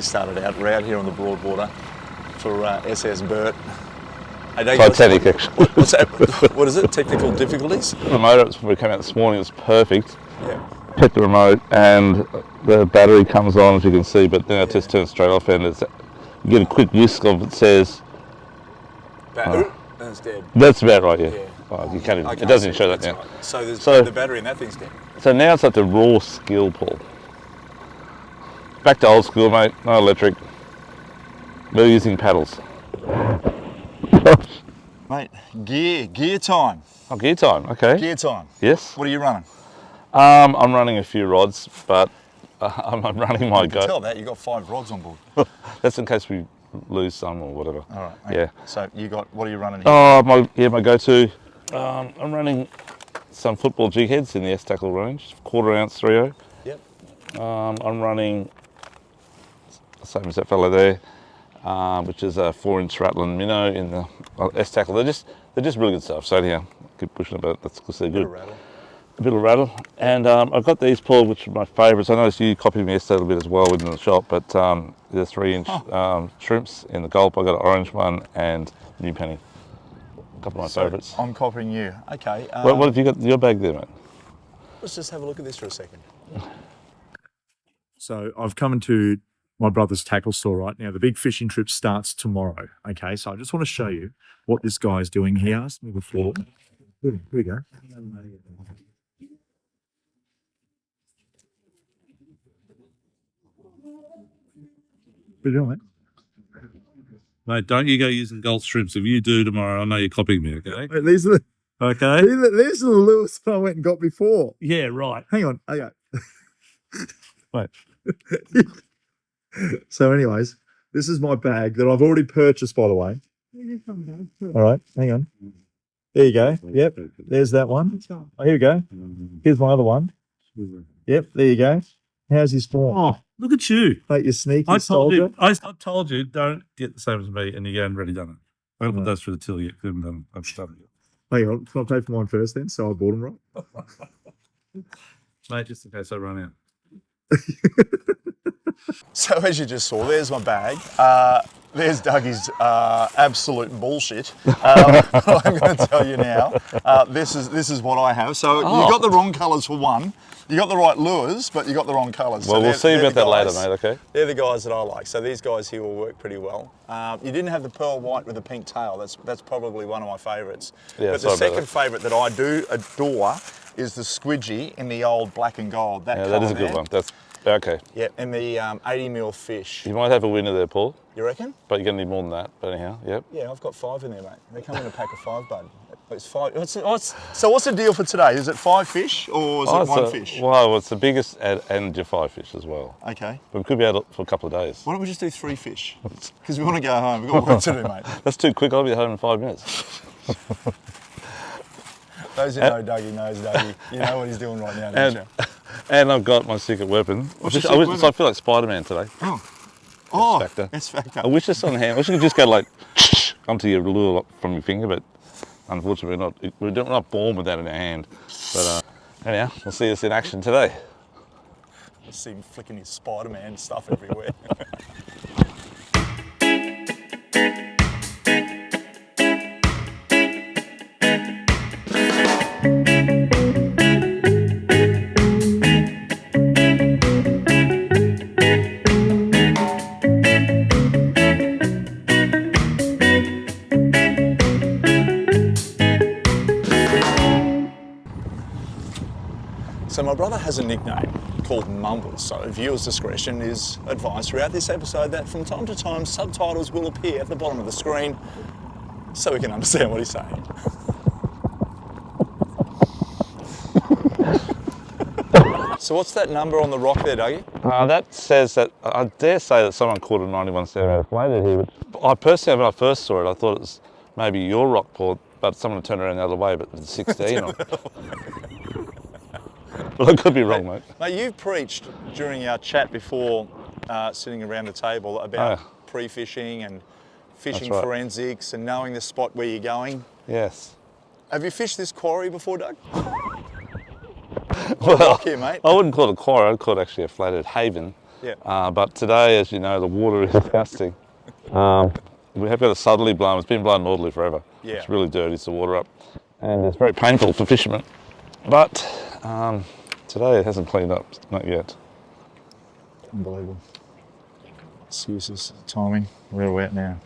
day started out. We're out here on the Broadwater for SS Burt. Titanic, actually. What's that? What is it? Technical difficulties? The motor, when we came out this morning, it was perfect. Yeah. Hit the remote and the battery comes on, as you can see, but then it just turns straight off, and you get a quick whisk of it says... That's dead. That's about right, yeah. Oh, you can't even, it doesn't even show that now. Right. So the battery in that thing's dead. So now it's like the raw skill pull. Back to old school, mate. No electric. We're using paddles. Mate, gear time. Oh, gear time, okay. Gear time. Yes. What are you running? I'm running a few rods, but I'm running my go. Tell that, you got 5 rods on board. That's in case we lose some or whatever. All right. Okay. Yeah. So what are you running here? Oh, my go-to. I'm running some football jig heads in the S-tackle range, 1/4 ounce 3.0. Yep. I'm running, same as that fellow there, which is a 4-inch rattling minnow in the S-tackle. They're just really good stuff. So anyhow, keep pushing it, but that's because they're good. A bit of rattle. And I've got these, Paul, which are my favourites. I noticed you copied me yesterday a little bit as well in the shop, but they're 3-inch shrimps in the gulp. I got an orange one and new penny. A couple of my favourites. I'm copying you. Okay. What have you got in your bag there, mate? Let's just have a look at this for a second. So I've come into my brother's tackle store right now. The big fishing trip starts tomorrow. Okay, so I just want to show you what this guy is doing. He asked me before. Here we go. What are you doing, mate? Mate, don't you go using Gulf shrimps. If you do tomorrow, I know you're copying me, okay? Wait, these are the Okay. these are the lures that I went and got before. Yeah, right. Hang on. Okay. Wait. So anyways, this is my bag that I've already purchased, by the way. All right, hang on. There you go. Yep, there's that one. Oh, here we go. Here's my other one. Yep, there you go. How's his form? Oh, look at you. Mate, you sneaky I told soldier. you. I told you, don't get the same as me, and you go and already done it. I haven't put those through the till yet. I haven't done it. I've started it. Hang on, can I pay for mine first then? So I bought them right. Mate, just in case I run out. So as you just saw, there's my bag. There's Dougie's absolute bullshit. I'm going to tell you now. This is what I have. So you got the wrong colours for one. You got the right lures, but you got the wrong colours. Well, so we'll see about that later, mate, okay? They're the guys that I like. So these guys here will work pretty well. You didn't have the pearl white with the pink tail. That's probably one of my favourites. Yeah, but the second favourite that I do adore is the squidgy in the old black and gold. Yeah, that is a good one. That's okay. Yeah, and the 80mm fish. You might have a winner there, Paul. You reckon? But you're going to need more than that. But anyhow, yep. Yeah, I've got 5 in there, mate. They come in a pack of 5, bud. It's 5. So what's the deal for today? Is it 5 fish or is it 1 fish? Well, it's the biggest and your 5 fish as well. Okay. But we could be out for a couple of days. Why don't we just do 3 fish? Because we want to go home. We've got work to do, mate. That's too quick. I'll be home in 5 minutes. Those who know Dougie knows Dougie. You know what he's doing right now, don't you? And I've got my secret weapon. So I feel like Spider-Man today. Oh, Factor. that's factor. I wish this on hand. I wish you could just go like onto your lure from your finger, but unfortunately we're not born with that in our hand. But anyhow, we'll see us in action today. I see him flicking his Spider-Man stuff everywhere. So my brother has a nickname called Mumbles, so viewer's discretion is advised throughout this episode that from time to time subtitles will appear at the bottom of the screen so we can understand what he's saying. So what's that number on the rock there, Dougie? That says that, I dare say that someone caught a 91 centimetre flathead here, but I personally, when I first saw it, I thought it was maybe your rock, Paul, but someone turned around the other way, but it was 16 on it. But I could be wrong, mate. Mate, you preached during our chat before sitting around the table about pre-fishing and fishing forensics and knowing the spot where you're going. Yes. Have you fished this quarry before, Doug? Well, rock here, mate. I wouldn't call it a quarry, I'd call it actually a flathead haven. Yeah. But today, as you know, the water is disgusting. We have got a southerly blown. It's been blowing northerly forever. Yeah. It's really dirties the water up, and it's very painful for fishermen. But today it hasn't cleaned up, not yet. Unbelievable. Excuses, timing. We're wet now.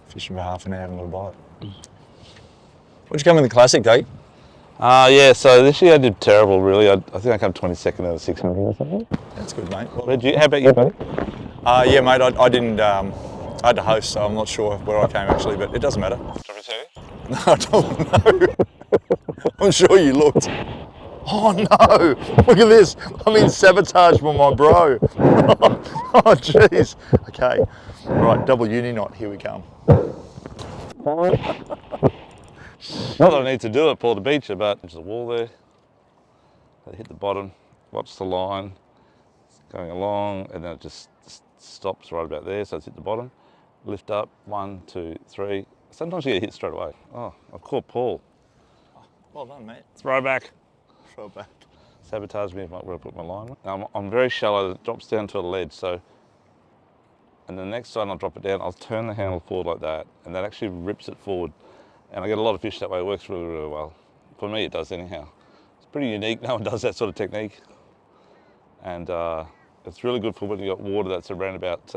Fishing for half an hour, having a little bite. What'd you come in the classic, Dougie? Yeah, so this year I did terrible, really. I think I came 22nd out of 600 or something. That's good, mate. Well, How about you, buddy? yeah, mate, I didn't, I had to host, so I'm not sure where I came actually, but it doesn't matter. No, I don't know. I'm sure you looked. Oh no, look at this. I'm in Sabotage with my bro. Oh jeez. Okay, right, double uni knot, here we come. Not that I need to do it, Paul, to beat you, but there's a wall there. They hit the bottom, watch the line, it's going along, and then it just stops right about there, so it's hit the bottom. Lift up, 1, 2, 3. Sometimes you get hit straight away. Oh, I've caught Paul. Well done, mate. Throwback. Throwback. Sabotage me where I put my line. I'm very shallow, it drops down to a ledge, so, and the next time I'll drop it down, I'll turn the handle forward like that, and that actually rips it forward. And I get a lot of fish that way. It works really, really well. For me, it does anyhow. It's pretty unique. No one does that sort of technique. And it's really good for when you've got water that's around about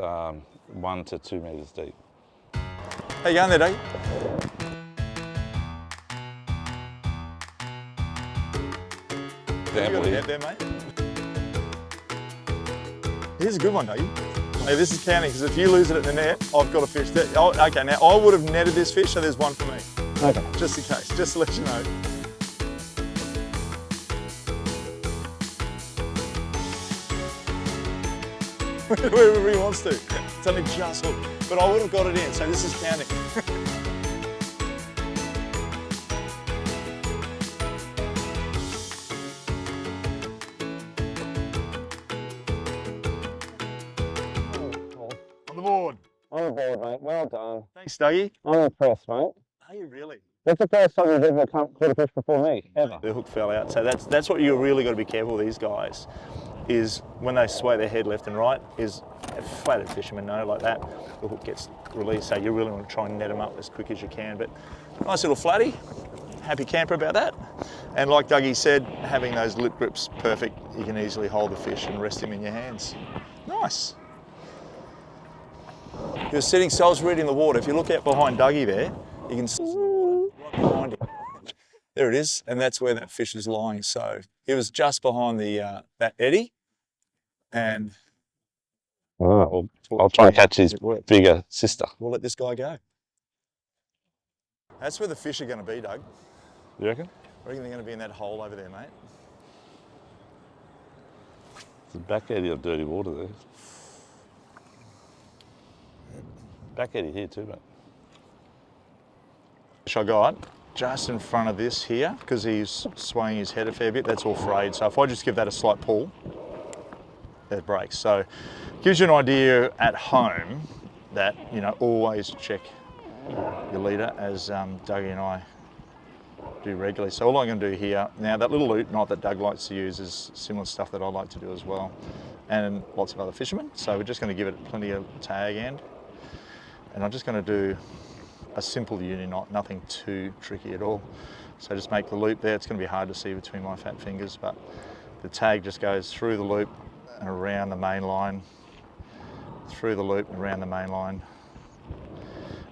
1 to 2 metres deep. How you going there, Dougie? You got a net there, mate? Here's a good one, Dougie. Hey, this is counting, because if you lose it at the net, I've got a fish. Okay, now I would have netted this fish, so there's one for me. Okay. Just in case, just to let you know. Wherever he wants to. It's only just hooked. But I would have got it in, so this is counting. On the board. On the board, mate. Well done. Thanks, Dougie. I'm impressed, mate. Are you really? That's the first time you've ever caught a fish before me, ever. The hook fell out. So that's what you really got to be careful with these guys, is when they sway their head left and right, is flathead fishermen know like that, the hook gets released. So you really want to try and net them up as quick as you can. But nice little flatty, happy camper about that. And like Dougie said, having those lip grips perfect, you can easily hold the fish and rest him in your hands. Nice. He was sitting so I was reading the water. If you look out behind Dougie there, you can see the water right behind him. There it is, and that's where that fish is lying. So he was just behind the that eddy, and Oh, I'll try and catch his bigger sister. we'll let this guy go. That's where the fish are going to be, Doug. You reckon? I reckon they're going to be in that hole over there, mate. It's a back eddy of dirty water there. Back eddy here too, mate. Fish I got just in front of this here, because he's swaying his head a fair bit, that's all frayed. So if I just give that a slight pull, it breaks. So gives you an idea at home that, you know, always check your leader, as Dougie and I do regularly. So all I'm going to do here, now that little loop knot that Doug likes to use is similar stuff that I like to do as well, and lots of other fishermen. So we're just going to give it plenty of tag end. And I'm just going to do a simple uni knot, nothing too tricky at all. So just make the loop there. It's going to be hard to see between my fat fingers, but the tag just goes through the loop and around the main line, through the loop and around the main line.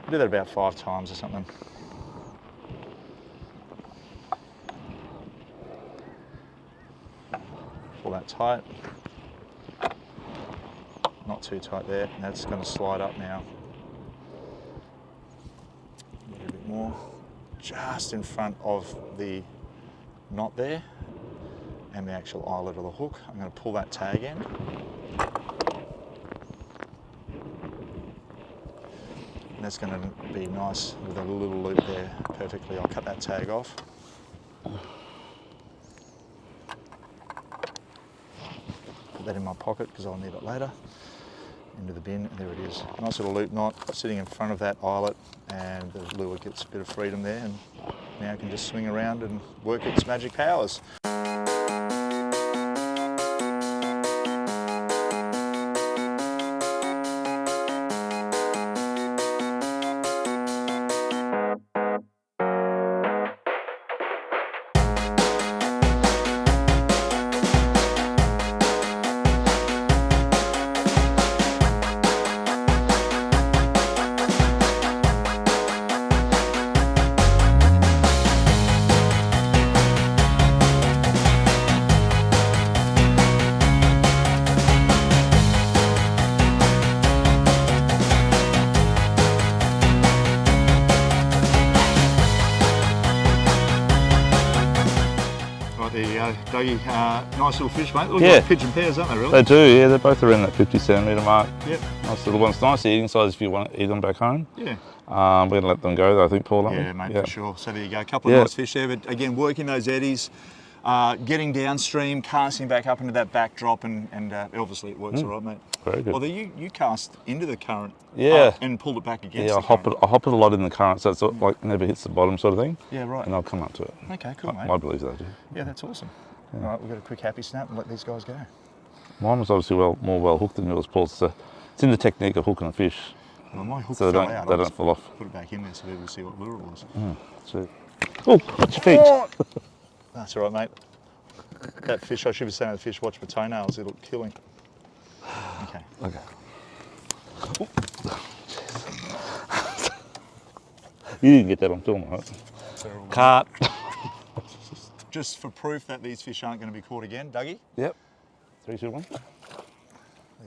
I do that about 5 times or something. Pull that tight. Not too tight there. And that's going to slide up now. A little bit more, just in front of the knot there and the actual eyelet of the hook. I'm going to pull that tag in. And that's going to be nice with a little loop there perfectly. I'll cut that tag off. Put that in my pocket because I'll need it later. Into the bin, and there it is. Nice little loop knot sitting in front of that eyelet, and the lure gets a bit of freedom there, and now it can just swing around and work its magic powers. Right, there you go. Dougie, nice little fish, mate. Look Yeah. like pigeon pairs, aren't they, really? They do, yeah, they're both around that 50 centimetre mark. Yep. Nice little ones, nice eating size if you want to eat them back home. Yeah. We're going to let them go though, I think, Paul, aren't we? Yeah, mate, for sure. So there you go. A couple of Yeah. nice fish there, but again, working those eddies, getting downstream, casting back up into that backdrop, and obviously it works all right, mate. Very good. Although you cast into the current Yeah. and pulled it back against Yeah, the current. I hop it a lot in the current, so it's like never hits the bottom sort of thing. Yeah, right. And I'll come up to it. Okay, cool, mate. I believe that, Yeah, that's awesome. All right, we've got a quick happy snap and let these guys go. Mine was obviously more well hooked than yours, Paul. So it's in the technique of hooking a fish, Well, my hook so fell they out. don't, I just fall off. put it back in there so people see what lure it was. So, oh, watch your feet. That's all right, mate. That fish, I should be saying to the fish, watch my toenails, it'll kill him. Okay. Okay. You didn't get that on film, right? Terrible. Cut. Just for proof that these fish aren't going to be caught again, Dougie. Yep. 3, 2, 1.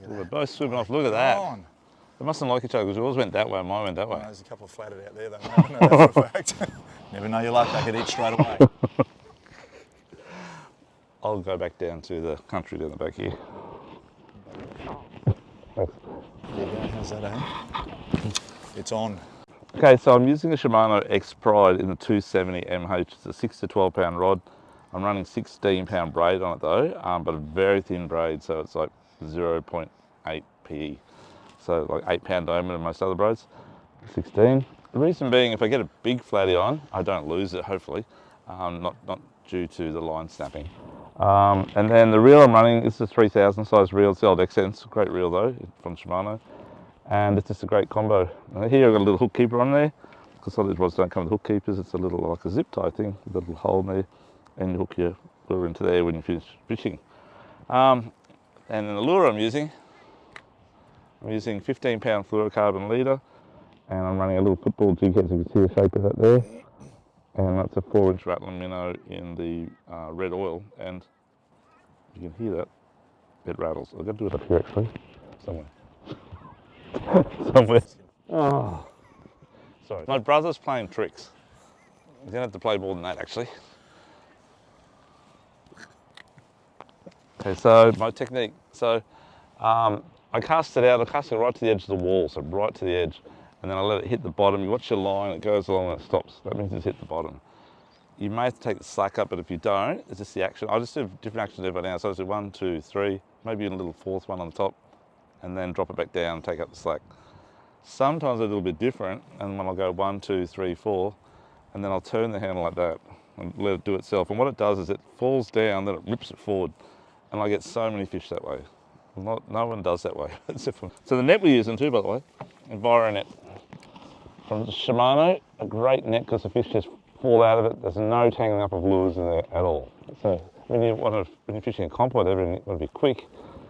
They're both swimming off. Look at that. Come on. They mustn't like each other because yours went that way and mine went that way. There's a couple of flatted out there, though. I know that for a fact. Never know your luck, they could eat straight away. I'll go back down to the country down the back here. There you go, how's that, eh? It's on. Okay, so I'm using a Shimano X Pride in the 270 MH. It's a 6 to 12 pound rod. I'm running 16 pound braid on it though, but a very thin braid, so it's like 0.8 PE. So like 8 pound diameter in most other braids, 16. The reason being, if I get a big flatty on, I don't lose it, hopefully, not due to the line snapping. And then the reel I'm running is a 3000 size reel. It's the old X-Sense, great reel though, from Shimano. And it's just a great combo. And here I've got a little hook keeper on there, because some of these rods don't come with hook keepers. It's a little like a zip tie thing, with a little hole in there, and you hook your lure into there when you finish fishing. And then the lure I'm using 15 pound fluorocarbon leader, and I'm running a little football jig head, so you can see the shape of that there. And that's a 4-inch rattling minnow in the red oil, and you can hear that, it rattles. I've got to do it up here actually, somewhere. Somewhere. Oh, sorry. My brother's playing tricks. He's gonna have to play more than that actually. Okay, so my technique. So I cast it out, I cast it right to the edge of the wall, so right to the edge, and then I let it hit the bottom. You watch your line, it goes along and it stops. That means it's hit the bottom. You may have to take the slack up, but if you don't, it's just the action. I just do different actions every now. So I do 1, 2, 3, maybe a little fourth one on the top, and then drop it back down and take up the slack. Sometimes I do a little bit different, and when I'll go 1, 2, 3, 4, and then I'll turn the handle like that and let it do itself. And what it does is it falls down, then it rips it forward, and I get so many fish that way. No one does that way. So the net we're using too, by the way, Environet from Shimano, a great net because the fish just fall out of it. There's no tangling up of lures in there at all. So when you're fishing a comp or whatever and you want to be quick,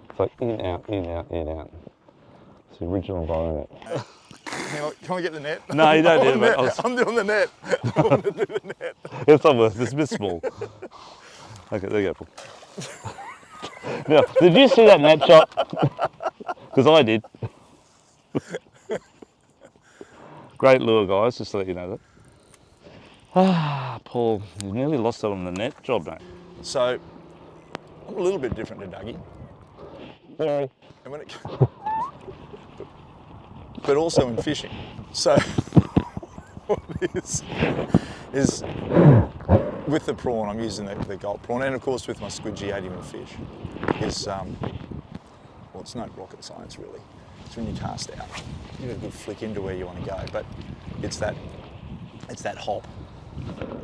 it's like in, out, in, out, in, out. It's the original Environet. Can we get the net? No, you don't need it. I'm doing the net. I want to do the net. It's not worth it. It's a bit small. Okay, there you go, Paul. Now, did you see that net shot? Because I did. Great lure, guys, just to let you know that. Ah, Paul, you nearly lost it on the net job, mate. So, I'm a little bit different to Dougie. Sorry. And when it, but also in fishing. So, what it is with the prawn, I'm using the gulp prawn, and of course with my squidgy 80mm fish, is, well, it's no rocket science really. It's when you cast out, you get a good flick into where you want to go, but it's that hop.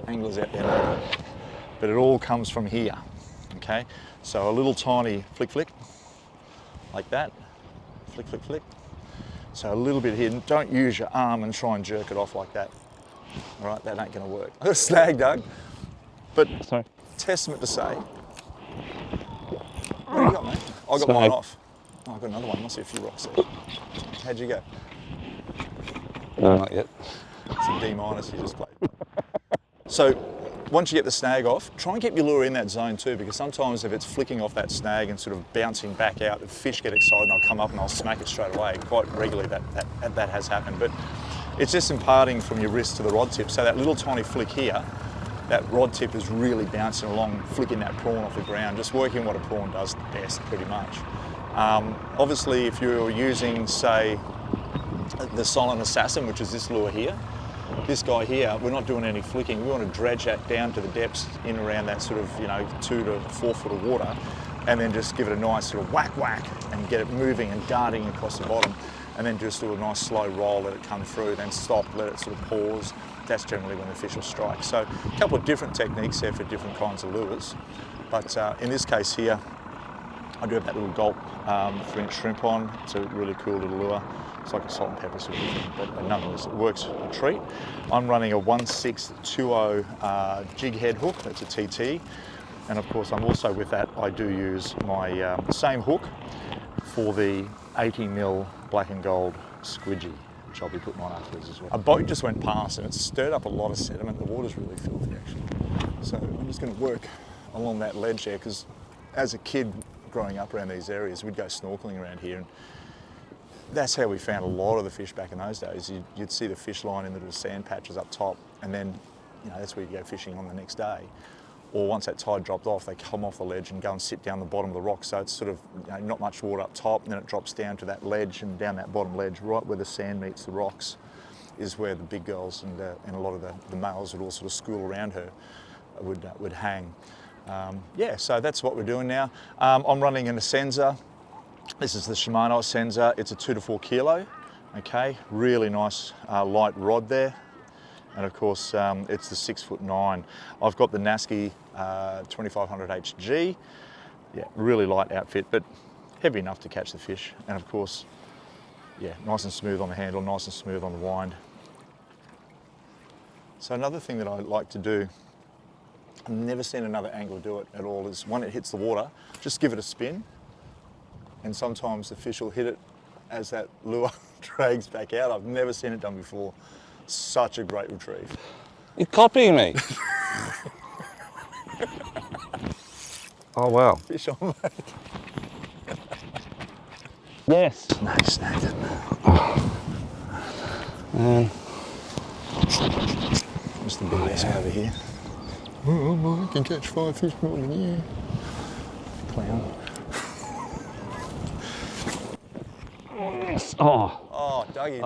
Anglers out there know, but it all comes from here, okay? So a little tiny flick flick, like that, flick flick flick. So a little bit hidden. Don't use your arm and try and jerk it off like that. All right, that ain't gonna work. I got a snag, Doug, but Sorry. testament to say, what do you got, mate? I got mine off. Oh, I got another one. Must be a few rocks there. How'd you go? No, not yet. It's a D- you just played. So once you get the snag off, try and keep your lure in that zone too, because sometimes if it's flicking off that snag and sort of bouncing back out, the fish get excited and I'll come up and I'll smack it straight away. Quite regularly that has happened, but it's just imparting from your wrist to the rod tip. So that little tiny flick here that rod tip is really bouncing along, flicking that prawn off the ground, just working what a prawn does best, pretty much. Obviously, if you're using, say, the Silent Assassin, which is this lure here, this guy here, we're not doing any flicking. We want to dredge that down to the depths in around that sort of, 2 to 4 foot of water, and then just give it a nice sort of whack whack and get it moving and darting across the bottom, and then just do a nice slow roll, let it come through, then stop, let it sort of pause. That's generally when the fish will strike. So a couple of different techniques there for different kinds of lures. But in this case here, I do have that little gulp 3-inch shrimp on. It's a really cool little lure. It's like a salt and pepper sort of thing, but nonetheless, it works a treat. I'm running a 1/620 jig head hook. That's a TT. And of course, I'm also with that, I do use my same hook for the 80mm black and gold squidgy, which I'll be putting on afterwards as well. A boat just went past and it's stirred up a lot of sediment. The water's really filthy actually. So I'm just going to work along that ledge there, because as a kid growing up around these areas, we'd go snorkeling around here, and that's how we found a lot of the fish back in those days. You'd see the fish line in the little sand patches up top, and then that's where you go fishing on the next day. Or once that tide dropped off, they come off the ledge and go and sit down the bottom of the rock. So it's sort of not much water up top, and then it drops down to that ledge, and down that bottom ledge, right where the sand meets the rocks, is where the big girls and a lot of the males would all sort of school around her would hang. Yeah, so that's what we're doing now. I'm running an Essenza. This is the Shimano Essenza. It's a 2 to 4 kilo. Okay, really nice light rod there. And of course, it's the 6'9". I've got the Nasky 2500 HG. Yeah, really light outfit, but heavy enough to catch the fish. And of course, yeah, nice and smooth on the handle, nice and smooth on the wind. So another thing that I like to do, I've never seen another angler do it at all, is when it hits the water, just give it a spin. And sometimes the fish will hit it as that lure drags back out. I've never seen it done before. Such a great retrieve. You're copying me. Oh wow. Fish on, mate. Yes. Snagged it. Mr. BS over here. Oh, I can catch 5 fish more than you. Clown. Yes. Oh, Dougie.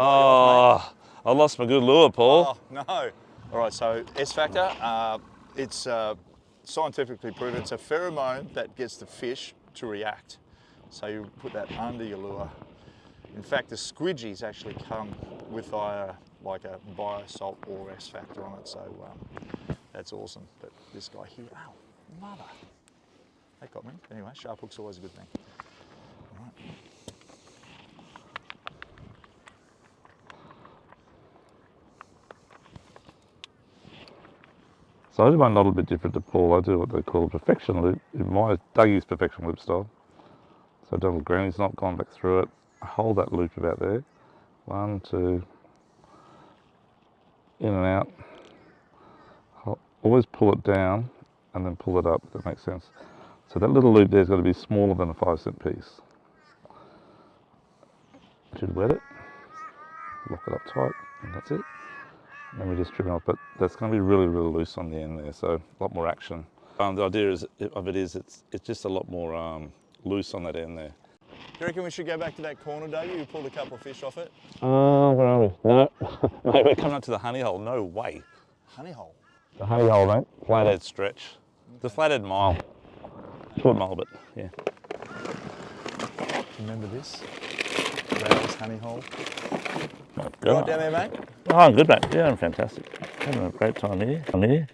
I lost my good lure, Paul. Oh, no. All right, so S-Factor, it's scientifically proven. It's a pheromone that gets the fish to react. So you put that under your lure. In fact, the squidgies actually come with like a biosalt or S-Factor on it, so that's awesome. But this guy here, ow, mother. That got me. Anyway, sharp hook's always a good thing. All right. So I do mine a little bit different to Paul. I do what they call a perfection loop in my Dougie's perfection loop style. So double granny's not gone back through it. I hold that loop about there. 1, 2, in and out. I'll always pull it down and then pull it up, if that makes sense. So that little loop there's got to be smaller than a 5-cent piece. Should wet it, lock it up tight, and that's it. And then we just trim it off, but that's going to be really, really loose on the end there, so a lot more action. The idea is it's just a lot more loose on that end there. Do you reckon we should go back to that corner, Dougie? We pulled a couple of fish off it. Where are we? No, mate, we're coming up to the honey hole. No way. Honey hole? The honey hole, mate. Flathead stretch. Okay. The Flathead mile. Short mile, but yeah. Remember this? Rails honey hole. Go right down there, mate? Oh, I'm good, mate. Yeah, I'm fantastic. Having a great time here. I'm here.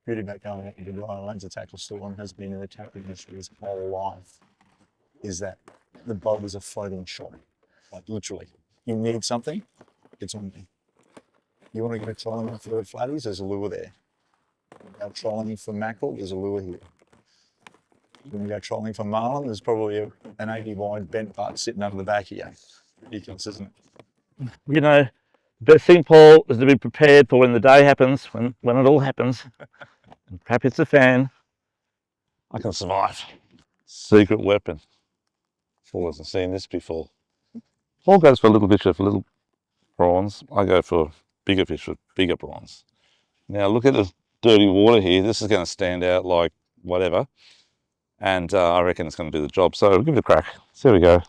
Really back going out into the lanes of tackle storm has been in the tackle industry his whole life. Is that the boat is a floating shop, like literally. You need something, it's on there. You want to go trolling for flatties, there's a lure there. You go trolling for mackerel, there's a lure here. When you go trolling for marlin, there's probably an 80 wide bent part sitting under the back of you. Ridiculous, isn't it? You know, the best thing, Paul, is to be prepared for when the day happens, when it all happens. And perhaps it's a fan. I can survive. Secret weapon. Paul hasn't seen this before. Paul goes for little fish for little prawns. I go for bigger fish with bigger prawns. Now look at the dirty water here, this is going to stand out like whatever. And I reckon it's going to do the job. So give it a crack. See how we go.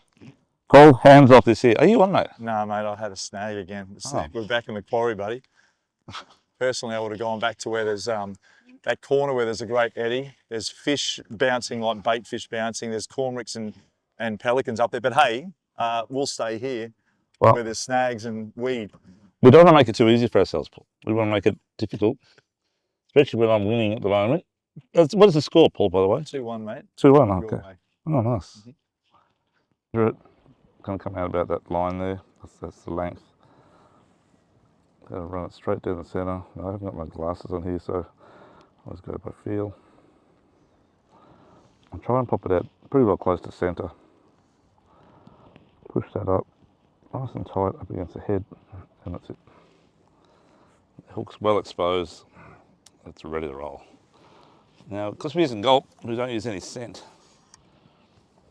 Paul, hands off this here. Are you on, mate? No, mate, I had a snag again. Oh. We're back in the quarry, buddy. Personally, I would have gone back to where there's that corner where there's a great eddy. There's fish bouncing, like bait fish bouncing. There's cormorants and pelicans up there. But hey, we'll stay here where there's snags and weed. We don't want to make it too easy for ourselves, Paul. We want to make it difficult, especially when I'm winning at the moment. What is the score, Paul, by the way? 2-1, mate. 2-1, okay. Your way. Oh, nice. Mhm. You're going to come out about that line there. That's the length. Got to run it straight down the centre. I haven't got my glasses on here, so I'll just go by feel. I'll try and pop it out pretty well close to centre. Push that up, nice and tight up against the head, and that's it. The hook's well exposed. It's ready to roll. Now, because we're using gulp, we don't use any scent.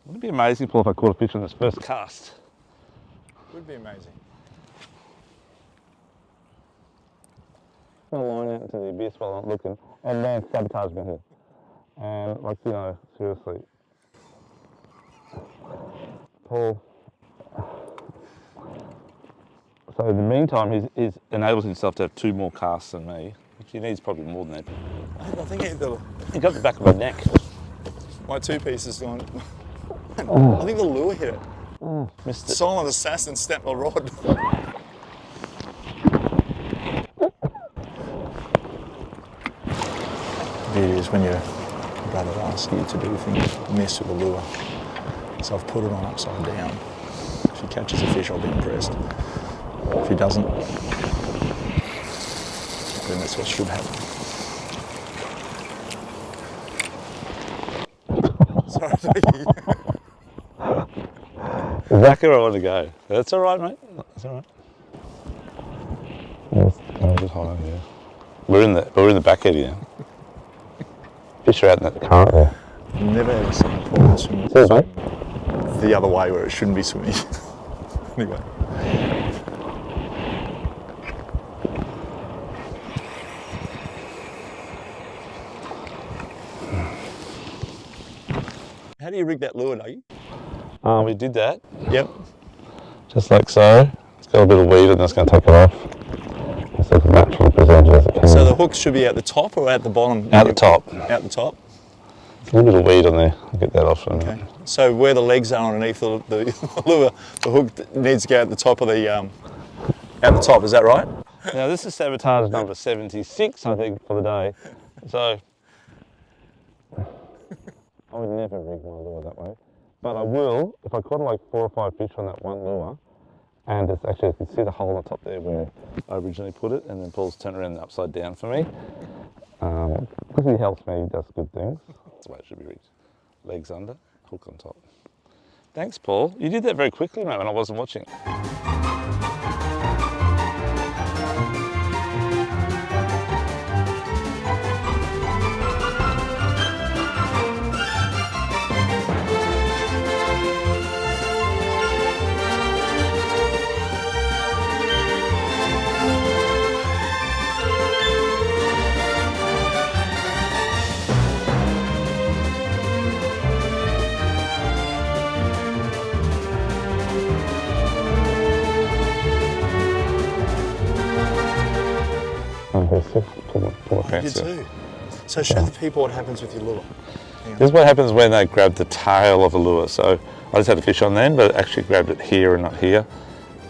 Wouldn't it be amazing, Paul, if I caught a fish on this first cast? Would be amazing. I'm going to line out into the abyss while I'm looking. And man, sabotage me here. And like, you know, seriously. Paul. So in the meantime, he's enabled himself to have 2 more casts than me, which he needs probably more than that. I think He got the back of my neck. my 2 pieces gone. I think the lure hit it. Missed it. Silent assassin snapped my rod. The beauty is when your brother asks you to do things, mess with the lure. So I've put it on upside down. If he catches a fish, I'll be impressed. If he doesn't, then that's what should happen. Sorry, Dougie. Exactly where I want to go. That's all right, mate. That's all right. I'll just hold on here. We're in the back eddy now. Fish are out in that current there. I've never ever seen a pool swim the other way where it shouldn't be swimming. Anyway. How do you rig that lure, Dougie? We did that. Yep. Just like so. It's got a bit of weed and that's going to take it off. It's like naturally presented as it can. So the hook should be at the top or at the bottom? At the top. At the top. There's a little bit of weed on there. I'll get that off. Okay. So where the legs are underneath the lure, the hook needs to go at the top of the at the top. Is that right? Now this is sabotage number 76, I think, for the day. So I would never rig my lure that way, but I will if I caught like 4 or 5 fish on that one lure. And it's actually, you can see the hole on the top there where I originally put it, and then Paul's turned around and upside down for me. Because he helps me, he does good things. That's the way it should be rigged. Legs under, hook on top. Thanks, Paul. You did that very quickly, mate, when I wasn't watching. You too. So show the people what happens with your lure. This is what happens when they grab the tail of a lure. So I just had a fish on then, but it actually grabbed it here and not here,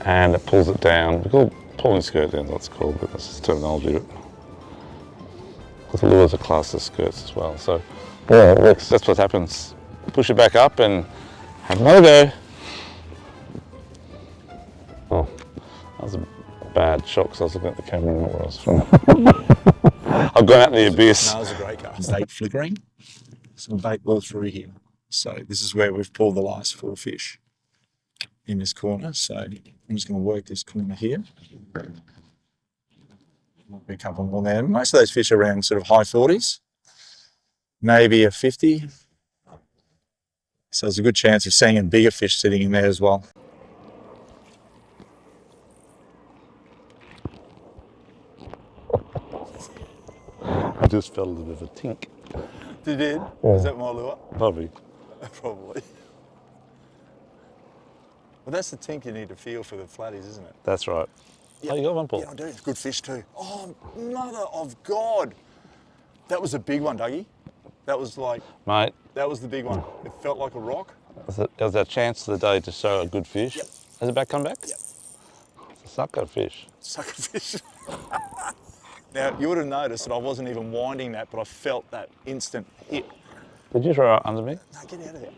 and it pulls it down. We call it pulling skirt down, that's called, but that's the terminology of it. Because the lures are classed as skirts as well. So yeah, that's what happens. Push it back up and have another go. Oh, that was a bad shot because I was looking at the camera and not where I was from. I've gone out in the abyss. No, it was a great cast. Bait flickering. Some bait all through here. So this is where we've pulled the last 4 fish in this corner. So I'm just going to work this corner here. Might be a couple more there. Most of those fish are around sort of high 40s, maybe a 50. So there's a good chance of seeing a bigger fish sitting in there as well. I just felt a little bit of a tink. You did? Yeah. Is that my lure? Probably. Probably. Well, that's the tink you need to feel for the flatties, isn't it? That's right. Yep. Oh, you got one, Paul? Yeah, I do. It's good fish too. Oh, mother of God. That was a big one, Dougie. That was like, Mate, that was the big one. It felt like a rock. it was our chance of the day to show a good fish. Yep. Has it come back? Yep. It's a sucker fish. Sucker fish. Now, you would have noticed that I wasn't even winding that, but I felt that instant hit. Did you throw it under me? No, get out of there.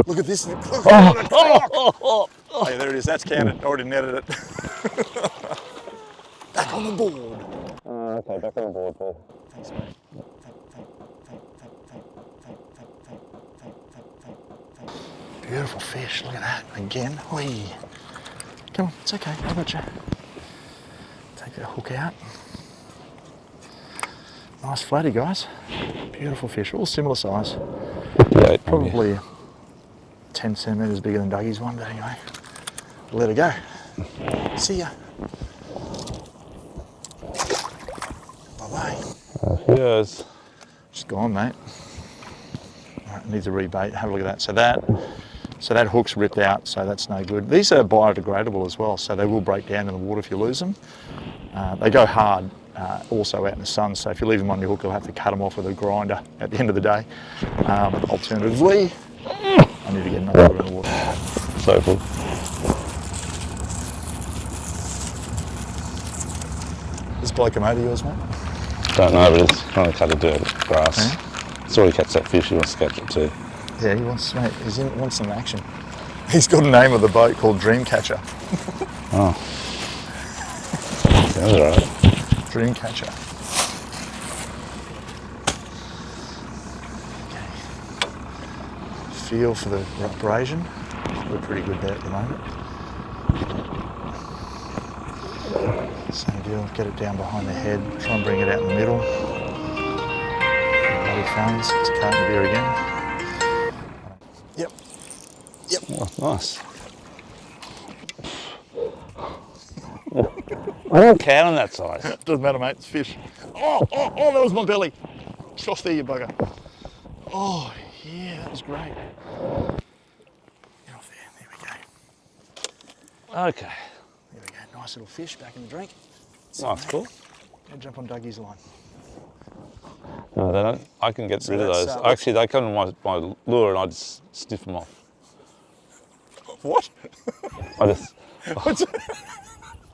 Look at this. Look at it. Oh, yeah, there it is. That's counted. Already netted it. Back on the board. Okay, back on the board, Paul. Thanks, mate. Beautiful fish. Look at that. Again. Whee. Come on. It's okay. I got you. Take that hook out. Nice flatty, guys. Beautiful fish. All similar size. Yeah, Probably 10 centimetres bigger than Dougie's one, but anyway. Let it go. See ya. Bye-bye. Yes. Just gone, mate. All right, needs a rebait. Have a look at that. So that hook's ripped out, so that's no good. These are biodegradable as well, so they will break down in the water if you lose them. They go hard also out in the sun, so if you leave them on your hook, you'll have to cut them off with a grinder at the end of the day. Alternatively, I need to get another lure in the water. So cool. This bloke a mate of yours, mate? Don't know, but it's trying to cut a dirt grass. Yeah. Saw he catch that fish, he wants to catch it too. Yeah, he wants, mate, wants some action. He's got a name of the boat called Dreamcatcher. Oh. Sounds alright. Dreamcatcher. Okay. Feel for the abrasion. We're pretty good there at the moment. Same deal, get it down behind the head, try and bring it out in the middle. Bloody phones, it's a carton beer again. Yep. Yep. Oh, nice. I don't count on that size. Doesn't matter, mate, it's fish. Oh, that was my belly. Off there, you bugger. Oh, yeah, that was great. Get off there, we go. Okay. There we go, nice little fish back in the drink. Nice, cool. I'll jump on Dougie's line. No, they don't. I can get rid of that's, those. Actually, they come to my lure and I just sniff them off. What? I just.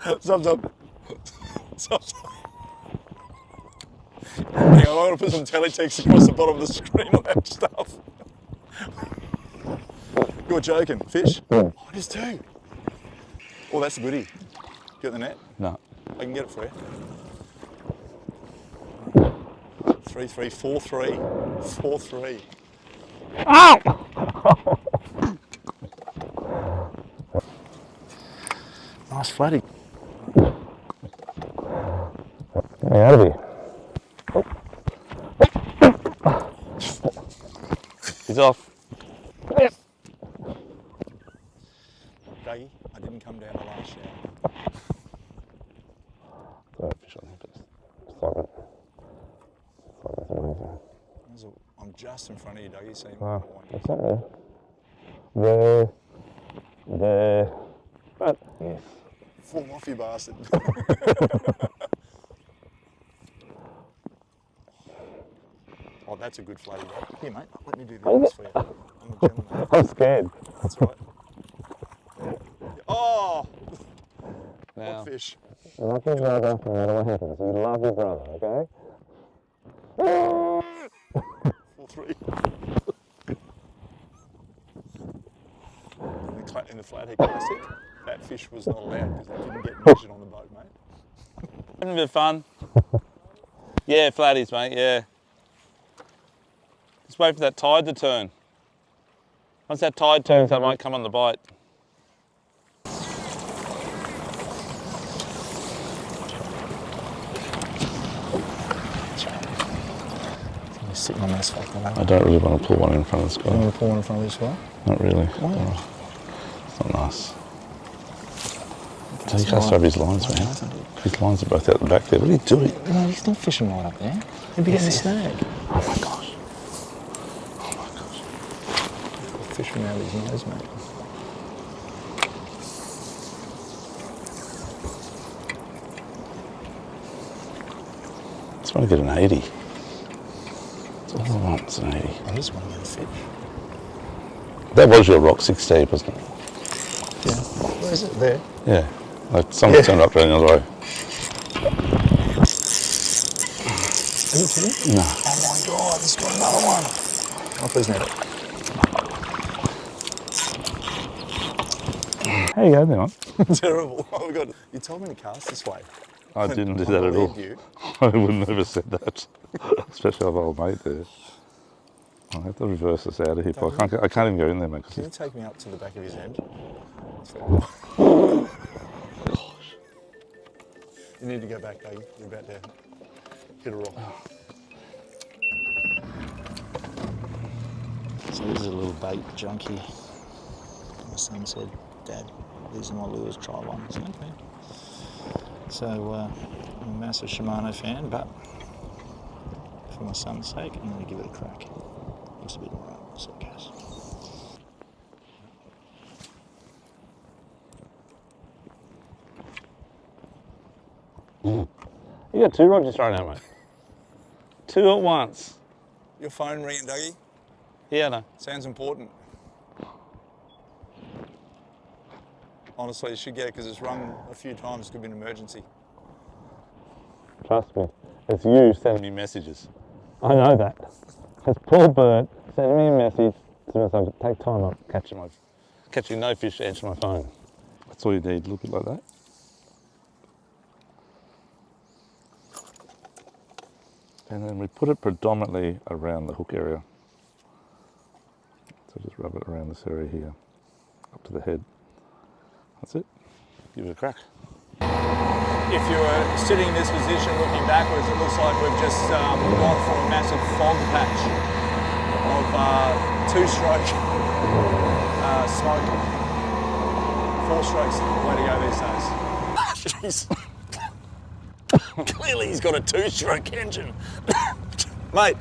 Zub. Hang on, I'm going to put some teletext across the bottom of the screen on that stuff. You're joking. Fish? Yeah. Oh, it is too. Oh, that's a goodie. Got the net? No. I can get it for you. 3-3, 4-3, 4-3. Ow! Nice flatty. Yeah, out of here. He's off. Dougie, I didn't come down the last shower. Throw a fish on him, please. Stop it. I'm just in front of you, Dougie, so you Oh, might that's not there. There. But, yes. fall off, you bastard. Oh, that's a good flatty. Here, mate, let me do this for you. I'm a gentleman. I'm scared. That's right. Oh! Now, What fish? love your brother no matter what happens. You love your brother, okay? 4-3. In the Flathead Classic, that fish was not allowed because they didn't get measured on the boat, mate. Having a bit of fun. Yeah, flatties, mate, yeah. Just wait for that tide to turn. Once that tide turns, that might come on the bite. He's sitting on this fucking one. I don't really want to pull one in front of this guy. You want to pull one in front of this guy? Not really. Why? It's not nice. Okay. You can't stop his lines, man. His lines are both out the back there. What are you doing? No, he's not fishing right up there. He'll be getting a snag. Oh my gosh. Oh my gosh. Fishing out his nose, mate. I just want to get an 80. That's all I want, it's an 80. I just want to get a fish. That was your rock 6 deep, wasn't it? Yeah. Where is it? There. Yeah. Like someone turned up down the other way. Is it finished? No. Oh my God, it's got another one. Oh, please net it. How you going, man? Terrible. Oh my God. You told me to cast this way. I didn't do that at all. You. I would never have said that. Especially with old mate there. I have to reverse this out of here. I can't even go in there, mate. Can you take me up to the back of his end? You need to go back, Dougie. You're about to hit a rock. So this is a little bait junkie. My son said, Dad, these are my lures, try one. I said, okay. So I'm a massive Shimano fan, but for my son's sake, I'm going to give it a crack. Looks a bit more right, so it goes. You got 2 rods just thrown out, mate. 2 at once. Your phone ringing, Dougie? Yeah, no. Sounds important. Honestly, you should get it because it's rung a few times. It could be an emergency. Trust me. It's you sending me messages. I know that. It's poor Burt sending me a message as soon as I take time up catching no fish to answer my phone. That's all you need, a little bit like that. And then we put it predominantly around the hook area. So just rub it around this area here, up to the head. That's it. Give it a crack. If you were sitting in this position looking backwards, it looks like we've just gone for a massive fog patch of 2-stroke smoke. 4 strokes is the way to go these days. Jeez. Clearly he's got a 2-stroke engine. Mate,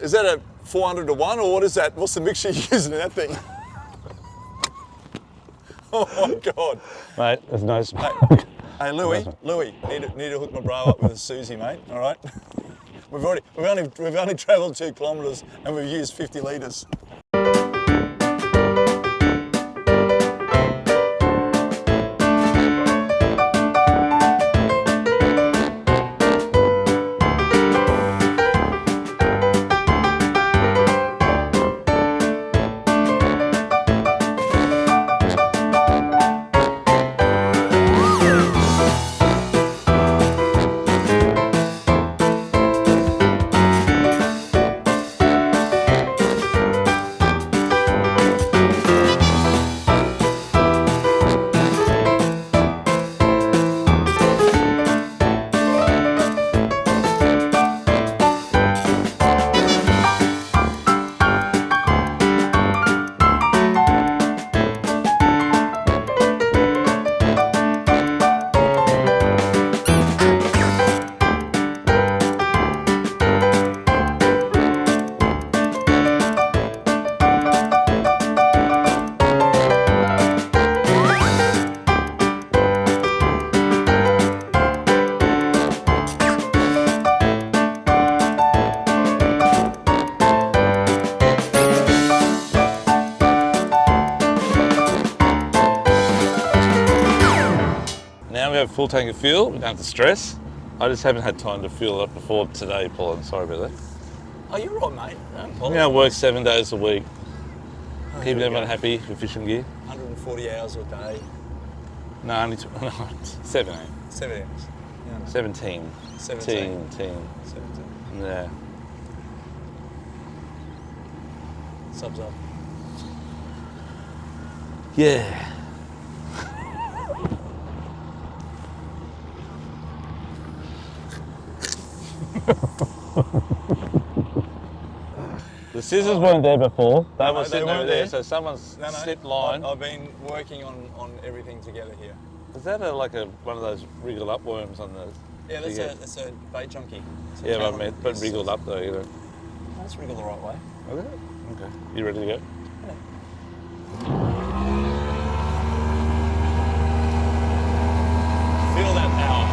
is that a 400 to 1 or what is that? What's the mixture you're using in that thing? Oh my God. Mate, there's no smoke. Hey Louis, need to hook my bro up with a Susie, mate. All right. We've only travelled 2 kilometres and we've used 50 litres. Full tank of fuel, we don't have to stress. I just haven't had time to fuel it up before today, Paul. I'm sorry about that. Oh, you're right, mate. You know, I work 7 days a week, keeping everyone happy with fishing gear. 140 hours a day. No, only 7 hours. 7 hours. Yeah. 17. 17. 17. Yeah. Subs up. Yeah. The scissors weren't there before. They were sitting over there, so someone's slipped line. I've been working on everything together here. Is that one of those wriggled up worms on the? Yeah, that's a bait junkie. Yeah, but wriggled up though, you know. That's wriggled the right way. Okay. Okay. You ready to go? Yeah. Feel that power.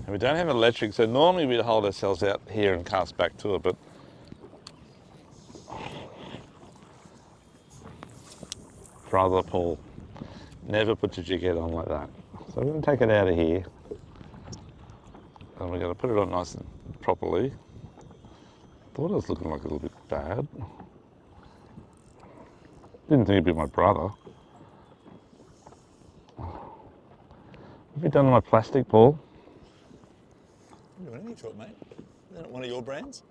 And we don't have electric, so normally we'd hold ourselves out here and cast back to it, but brother Paul, never put your jig head on like that. So we're going to take it out of here, and we're going to put it on nice and properly. Thought it was looking like a little bit bad. Didn't think it'd be my brother. Have you done my plastic, Paul? I'm doing anything to it, mate. Isn't it one of your brands?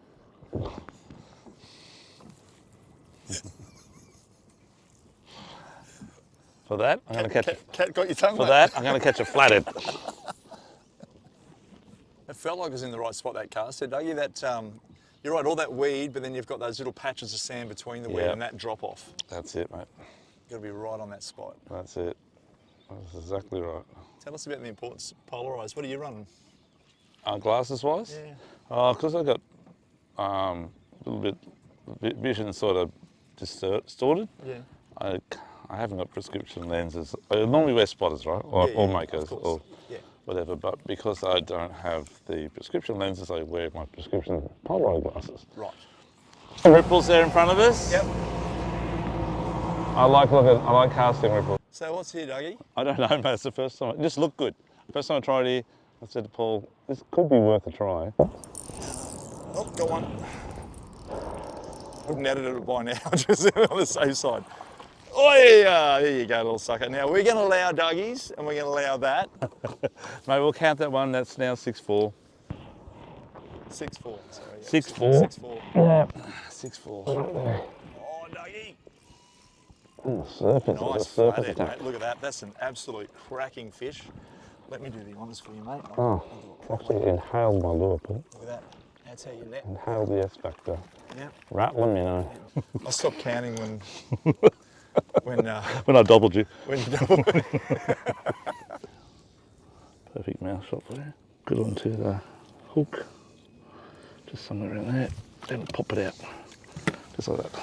For that, I'm going to catch. Cat got your tongue. For mate. that, I'm going to catch a flathead. It felt like it was in the right spot, that cast. So Dougie, that you're right, all that weed, but then you've got those little patches of sand between the weed Yep. and that drop off. That's it, mate. You've got to be right on that spot. That's it. That's exactly right. Tell us about the importance of polarised. What are you running? Glasses wise? Yeah. Because I got a little bit vision sort of distorted. Yeah. I haven't got prescription lenses. I normally wear spotters, right? Or, Yeah, or yeah, makers, of course. or Yeah. whatever. But because I don't have the prescription lenses, I wear my prescription Polaroid glasses. Right. Ripples there in front of us. Yep. I like casting ripples. So what's here, Dougie? I don't know, mate. It's the first time. It just looked good. First time I tried here, I said to Paul, this could be worth a try. Oh, got one. Wouldn't edit it by now, just on the safe side. Oh yeah, there you go, little sucker. Now we're going to allow Dougies, and we're going to allow that. Mate, we'll count that one. That's now 6'4". 6'4", sorry. 6'4". 6'4". Yeah. 6'4". Oh, Dougie. Surface. Nice flathead, mate. Look at that. That's an absolute cracking fish. Let me do the honours for you, mate. Oh, actually inhaled my lure, Paul. Look at that. That's how you let. Inhaled the S factor. Yeah. Rattle them, you know. I stopped counting when When I doubled you. when you double. Perfect mouth shot for you. Good onto the hook. Just somewhere in there. Then pop it out. Just like that.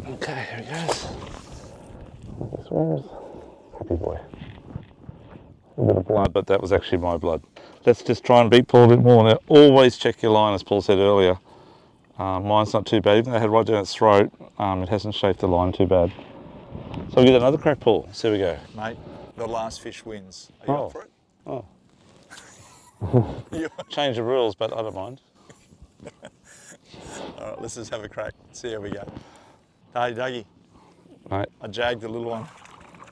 Okay, here he goes. Swims. Happy boy. A bit of blood, but that was actually my blood. Let's just try and beat Paul a bit more. Now, always check your line, as Paul said earlier. Mine's not too bad, even though I had right down its throat. It hasn't shaped the line too bad. So we'll get another crack, Paul. So here we go. Mate, the last fish wins. Are you up for it? Oh. You- Change the rules, but I don't mind. All right, let's just have a crack. See how we go. Hey, Dougie, Mate. I jagged the little one.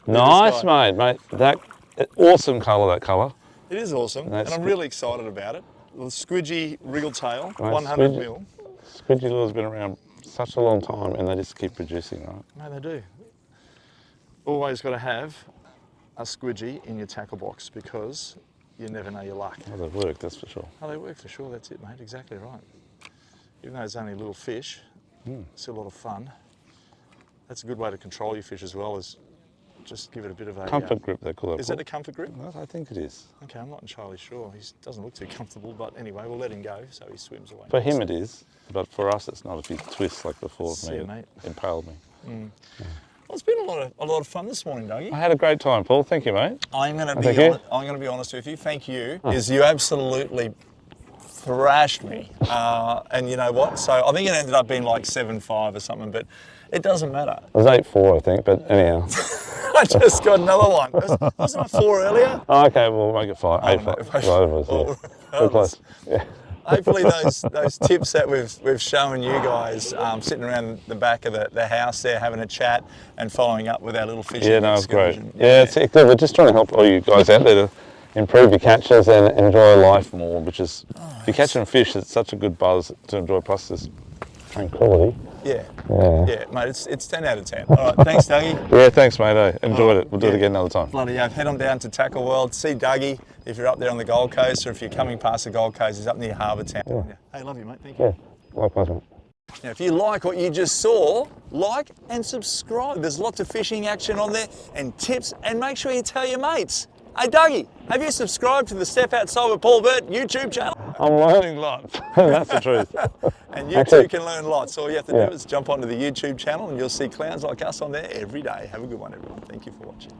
Nice, guy. mate. That awesome colour, that colour. It is awesome, That's and I'm really excited about it. Little squidgy wriggle tail, Right, 100 squidgy. mil. Squidgy lures been around such a long time, and they just keep producing, right? No, they do. Always got to have a squidgy in your tackle box because you never know your luck. Oh, they work, that's for sure. Oh, they work for sure. That's it, mate. Exactly right. Even though it's only a little fish, it's still a lot of fun. That's a good way to control your fish as well, is just give it a bit of a... Comfort grip, they call it. Is that a comfort grip? Well, I think it is. Okay, I'm not entirely sure. He doesn't look too comfortable, but anyway, we'll let him go so he swims away. For him it is, but for us it's not. If he twists like before with See me, you, it mate. impaled me. Well, it's been a lot of fun this morning, Dougie. I had a great time, Paul. Thank you, mate. I'm going Thank you. to be honest with you. Thank you. Is you absolutely thrashed me, and you know what? So I think it ended up being like 7-5 or something, but it doesn't matter. It was 8-4, I think, but anyhow. I just got another one. Wasn't I 4 earlier? Oh, okay, we'll make it 5. 8-5. no. Whatever it was, yeah. Pretty close. Yeah. Hopefully those tips that we've shown you guys, sitting around the back of the house there, having a chat and following up with our little fishing Yeah, no, it's great. excursion. Yeah, it's good. We're just trying to help all you guys out there to improve your catches and enjoy life more, which is, if you're catching fish, it's such a good buzz to enjoy, plus this tranquility. Yeah, mate, it's 10 out of 10. All right, thanks, Dougie. Yeah, thanks, mate. I enjoyed it. We'll do it again another time. Bloody hell, head on down to Tackle World, see Dougie if you're up there on the Gold Coast, or if you're coming past the Gold Coast, he's up near Harbour Town. Yeah. Hey, love you, mate. Thank you. Yeah, likewise, mate. Now, if you like what you just saw, like and subscribe. There's lots of fishing action on there and tips, and make sure you tell your mates. Hey, Dougie, have you subscribed to the Step Outside with Paul Burt YouTube channel? I'm learning lots. That's the truth. And you too can learn lots. All you have to do is jump onto the YouTube channel and you'll see clowns like us on there every day. Have a good one, everyone. Thank you for watching.